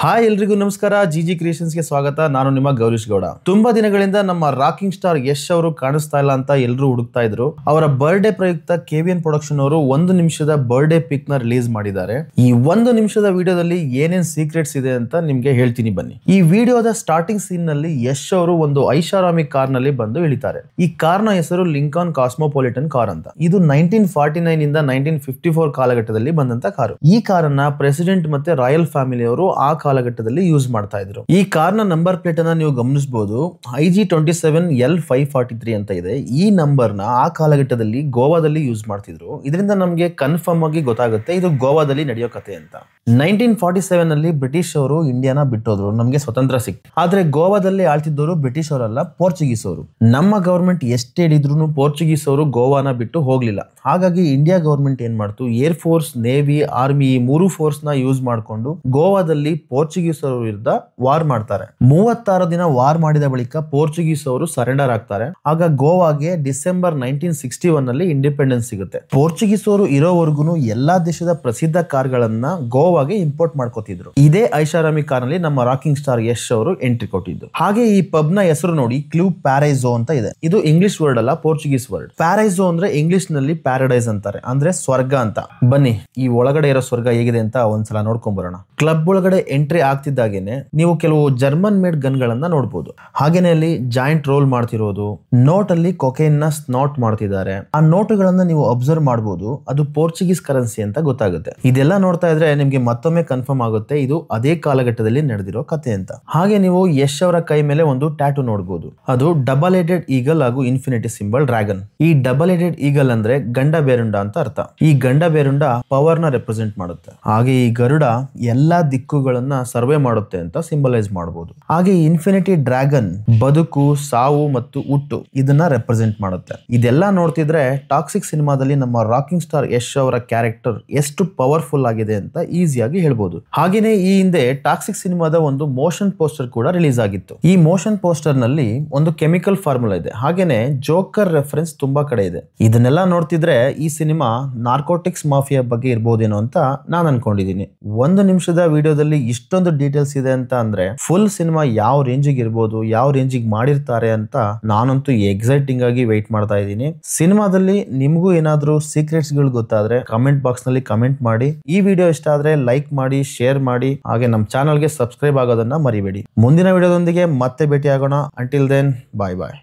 Hi ಎಲ್ರಿಗೂ ನಮಸ್ಕಾರ. GG creations ಗೆ ಸ್ವಾಗತ. ನಾನು ನಿಮ್ಮ ಗೌರೀಶ್ ಗೌಡ. ತುಂಬಾ ದಿನಗಳಿಂದ ನಮ್ಮ ರಾಕಿಂಗ್ ಸ್ಟಾರ್ ಯಶ್ ಅವರು ಕಾಣಿಸ್ತಾ ಇಲ್ಲ ಅಂತ ಎಲ್ಲರೂ ಹುಡುಕ್ತಾ ಇದ್ರು. ಅವರ ಬರ್ಡೇ ಪ್ರಯುಕ್ತ ಕೆವಿಎನ್ ಪ್ರೊಡಕ್ಷನ್ ಅವರು 1 ನಿಮಿಷದ ಬರ್ಡೇ ಪಿಕ್ ನ ರಿಲೀಸ್ ಮಾಡಿದ್ದಾರೆ. ಈ 1 ನಿಮಿಷದ ವಿಡಿಯೋದಲ್ಲಿ ಏನೇನ್ ಸೀಕ್ರೆಟ್ಸ್ ಇದೆ ಅಂತ ನಿಮ್ಗೆ ಹೇಳ್ತೀನಿ ಬನ್ನಿ. ಈ ವಿಡಿಯೋದ ಸ್ಟಾರ್ಟಿಂಗ್ ಸೀನ್ ನಲ್ಲಿ ಯಶ್ ಅವರು ಒಂದು ಐಷಾರಾಮಿ ಕಾರ್ ನಲ್ಲಿ ಬಂದು ಇಳಿತಾರೆ. ಈ ಕಾರ್ ನ ಹೆಸರು ಲಿಂಕಾನ್ ಕಾಸ್ಮೋಪಾಲಿಟನ್ ಕಾರ್ ಅಂತ. ಇದು 1949 ಇಂದ 1954 ಕಾಲಘಟ್ಟದಲ್ಲಿ ಬಂದಂತ ಕಾರು. ಈ ಕಾರನ್ನ ಪ್ರೆಸಿಡೆಂಟ್ ಮತ್ತೆ ರಾಯಲ್ ಫ್ಯಾಮಿಲಿ ಅವರು ಆ ಕಾಲಘಟ್ಟದಲ್ಲಿ ಯೂಸ್ ಮಾಡ್ತಾ ಇದ್ರು. ಈ ಕಾರ್ ನ ನಂಬರ್ ಪ್ಲೇಟ್ ಅನ್ನ ನೀವು ಗಮನಿಸಬಹುದು. IG27L543 ಅಂತ ಇದೆ. ಈ ನಂಬರ್ ನ ಆ ಕಾಲಘಟ್ಟದಲ್ಲಿ ಗೋವಾದಲ್ಲಿ ಯೂಸ್ ಮಾಡ್ತಿದ್ರು. ಇದರಿಂದ ನಮ್ಗೆ ಕನ್ಫರ್ಮ್ ಆಗಿ ಗೊತ್ತಾಗುತ್ತೆ ಇದು ಗೋವಾದಲ್ಲಿ ನಡೆಯೋ ಕಥೆ ಅಂತ. 1947 ನಲ್ಲಿ ಬ್ರಿಟಿಷ್ ಅವರು ಇಂಡಿಯಾನ ಬಿಟ್ಟೋದ್ರು, ನಮ್ಗೆ ಸ್ವತಂತ್ರ ಸಿಕ್ತು. ಆದ್ರೆ ಗೋವಾದಲ್ಲಿ ಆಳ್ತಿದ್ದವರು ಬ್ರಿಟಿಷ್ ಅವರಲ್ಲ, ಪೋರ್ಚುಗೀಸ್ ಅವರು. ನಮ್ಮ ಗವರ್ಮೆಂಟ್ ಎಷ್ಟೇ ಹೇಳಿದ್ರು ಪೋರ್ಚುಗೀಸ್ ಅವರು ಗೋವಾನ ಬಿಟ್ಟು ಹೋಗ್ಲಿಲ್ಲ. ಹಾಗಾಗಿ ಇಂಡಿಯಾ ಗವರ್ಮೆಂಟ್ ಏನ್ ಮಾಡ್ತು, ಏರ್ ಫೋರ್ಸ್, ನೇವಿ, ಆರ್ಮಿ ಈ 3 ಫೋರ್ಸ್ ನ ಯೂಸ್ ಮಾಡ್ಕೊಂಡು ಗೋವಾದಲ್ಲಿ ಪೋರ್ಚುಗೀಸ್ ಅವರ ವಿರುದ್ಧ ವಾರ್ ಮಾಡ್ತಾರೆ. 36 ದಿನ ವಾರ್ ಮಾಡಿದ ಬಳಿಕ ಪೋರ್ಚುಗೀಸ್ ಅವರು ಸರೆಂಡರ್ ಆಗ್ತಾರೆ. ಆಗ ಗೋವಾಗೆ ಡಿಸೆಂಬರ್ 1961 ನಲ್ಲಿ ಇಂಡಿಪೆಂಡೆನ್ಸ್ ಸಿಗುತ್ತೆ. ಪೋರ್ಚುಗೀಸ್ ಅವರು ಇರೋವರೆಗೂ ಎಲ್ಲಾ ದೇಶದ ಪ್ರಸಿದ್ಧ ಕಾರ್ಗಳನ್ನ ಗೋವಾಗೆ ಇಂಪೋರ್ಟ್ ಮಾಡ್ಕೋತಿದ್ರು. ಇದೇ ಐಷಾರಾಮಿ ಕಾರ್ ನಲ್ಲಿ ನಮ್ಮ ರಾಕಿಂಗ್ ಸ್ಟಾರ್ ಯಶ್ ಅವರು ಎಂಟ್ರಿ ಕೊಟ್ಟಿದ್ದು. ಹಾಗೆ ಈ ಪಬ್ ನ ಹೆಸರು ನೋಡಿ, ಕ್ಲೂಬ್ ಪ್ಯಾರೈಸೋ ಅಂತ ಇದೆ. ಇದು ಇಂಗ್ಲಿಷ್ ವರ್ಡ್ ಅಲ್ಲ, ಪೋರ್ಚುಗೀಸ್ ವರ್ಡ್. ಪ್ಯಾರೈಸೋ ಅಂದ್ರೆ ಇಂಗ್ಲಿಷ್ ನಲ್ಲಿ ಪ್ಯಾರಡೈಸ್ ಅಂತಾರೆ, ಅಂದ್ರೆ ಸ್ವರ್ಗ ಅಂತ. ಬನ್ನಿ ಈ ಒಳಗಡೆ ಇರೋ ಸ್ವರ್ಗ ಹೇಗಿದೆ ಅಂತ ಒಂದ್ಸಲ ನೋಡ್ಕೊಂಡ್ ಬರೋಣ. ಕ್ಲಬ್ ಒಳಗಡೆ ಎಂಟ್ರಿ ಆಗ್ತಿದ್ದಾಗೇನೆ ನೀವು ಕೆಲವು ಜರ್ಮನ್ ಮೇಡ್ ಗನ್ ಗಳನ್ನ ನೋಡಬಹುದು. ಹಾಗೇನೆ ಅಲ್ಲಿ ಜಾಯಿಂಟ್ ರೋಲ್ ಮಾಡ್ತಿರೋದು, ನೋಟ್ ಅಲ್ಲಿ ಕೊಕೈನ್ ನ ಸ್ನಾಟ್ ಮಾಡ್ತಿದ್ದಾರೆ. ಆ ನೋಟುಗಳನ್ನ ನೀವು ಅಬ್ಸರ್ವ್ ಮಾಡಬಹುದು. ಅದು ಪೋರ್ಚುಗೀಸ್ ಕರೆನ್ಸಿ ಅಂತ ಗೊತ್ತಾಗುತ್ತೆ. ಇದೆಲ್ಲ ನೋಡ್ತಾ ಇದ್ರೆ ನಿಮ್ಗೆ ಮತ್ತೊಮ್ಮೆ ಕನ್ಫರ್ಮ್ ಆಗುತ್ತೆ ಇದು ಅದೇ ಕಾಲಘಟ್ಟದಲ್ಲಿ ನಡೆದಿರೋ ಕಥೆ ಅಂತ. ಹಾಗೆ ನೀವು ಯಶ್ ಅವರ ಕೈ ಮೇಲೆ ಒಂದು ಟ್ಯಾಟೂ ನೋಡಬಹುದು. ಅದು ಡಬಲ್ ಹೆಡೆಡ್ ಈಗಲ್ ಹಾಗೂ ಇನ್ಫಿನಿಟಿ ಸಿಂಬಲ್ ಡ್ರ್ಯಾಗನ್. ಈ ಡಬಲ್ ಹೆಡೆಡ್ ಈಗಲ್ ಅಂದ್ರೆ ಗಂಡ ಬೇರುಂಡ ಅಂತ ಅರ್ಥ. ಈ ಗಂಡ ಬೇರುಂಡ ಪವರ್ ನ ರೆಪ್ರೆಸೆಂಟ್ ಮಾಡುತ್ತೆ. ಹಾಗೆ ಈ ಗರುಡ ಎಲ್ಲಾ ದಿಕ್ಕುಗಳನ್ನ ಸರ್ವೆ ಮಾಡುತ್ತೆ ಅಂತ ಸಿಂಬಲೈಸ್ ಮಾಡಬಹುದು. ಹಾಗೆ ಇನ್ಫಿನಿಟಿ ಡ್ರ್ಯಾಗನ್ ಬದುಕು, ಸಾವು ಮತ್ತು ಹುಟ್ಟು ಇದನ್ನ ರೆಪ್ರೆಸೆಂಟ್ ಮಾಡುತ್ತೆ. ಇದೆಲ್ಲ ನೋಡ್ತಿದ್ರೆ ಟಾಕ್ಸಿಕ್ ಸಿನಿಮಾದಲ್ಲಿ ನಮ್ಮ ರಾಕಿಂಗ್ ಸ್ಟಾರ್ ಯಶ್ ಅವರ ಕ್ಯಾರೆಕ್ಟರ್ ಎಷ್ಟು ಪವರ್ಫುಲ್ ಆಗಿದೆ ಅಂತ ಈಸಿಯಾಗಿ ಹೇಳ್ಬೋದು. ಹಾಗೇನೆ ಈ ಹಿಂದೆ ಟಾಕ್ಸಿಕ್ ಸಿನಿಮಾದ ಒಂದು ಮೋಷನ್ ಪೋಸ್ಟರ್ ಕೂಡ ರಿಲೀಸ್ ಆಗಿತ್ತು. ಈ ಮೋಷನ್ ಪೋಸ್ಟರ್ ನಲ್ಲಿ ಒಂದು ಕೆಮಿಕಲ್ ಫಾರ್ಮುಲಾ ಇದೆ. ಹಾಗೇನೆ ಜೋಕರ್ ರೆಫರೆನ್ಸ್ ತುಂಬಾ ಕಡೆ ಇದೆ. ಇದನ್ನೆಲ್ಲ ನೋಡ್ತಿದ್ರೆ ಈ ಸಿನಿಮಾ ನಾರ್ಕೋಟಿಕ್ಸ್ ಮಾಫಿಯಾ ಬಗ್ಗೆ ಇರ್ಬೋದೇನೋ ಅಂತ ನಾನು ಅನ್ಕೊಂಡಿದೀನಿ. 1 ನಿಮಿಷದ ವಿಡಿಯೋದಲ್ಲಿ ಇಷ್ಟೊಂದು ಡೀಟೇಲ್ಸ್ ಇದೆ ಅಂತ ಅಂದ್ರೆ ಫುಲ್ ಸಿನಿಮಾ ಯಾವ ರೇಂಜಿಗೆ ಇರ್ಬೋದು, ಯಾವ ರೇಂಜಿಗೆ ಮಾಡಿರ್ತಾರೆ ಅಂತ ನಾನಂತೂ ಎಕ್ಸೈಟಿಂಗ್ ಆಗಿ ವೆಯ್ಟ್ ಮಾಡ್ತಾ ಇದ್ದೀನಿ. ಸಿನಿಮಾದಲ್ಲಿ ನಿಮಗೂ ಏನಾದ್ರೂ ಸೀಕ್ರೆಟ್ಸ್ ಗಳು ಗೊತ್ತಾದ್ರೆ ಕಮೆಂಟ್ ಬಾಕ್ಸ್ ನಲ್ಲಿ ಕಮೆಂಟ್ ಮಾಡಿ. ಈ ವಿಡಿಯೋ ಇಷ್ಟ ಆದ್ರೆ ಲೈಕ್ ಮಾಡಿ, ಶೇರ್ ಮಾಡಿ. ಹಾಗೆ ನಮ್ಮ ಚಾನಲ್ಗೆ ಸಬ್ಸ್ಕ್ರೈಬ್ ಆಗೋದನ್ನ ಮರಿಬೇಡಿ. ಮುಂದಿನ ವಿಡಿಯೋದೊಂದಿಗೆ ಮತ್ತೆ ಭೇಟಿ ಆಗೋಣ. ಅಂಟಿಲ್ ದೆನ್, ಬಾಯ್ ಬಾಯ್.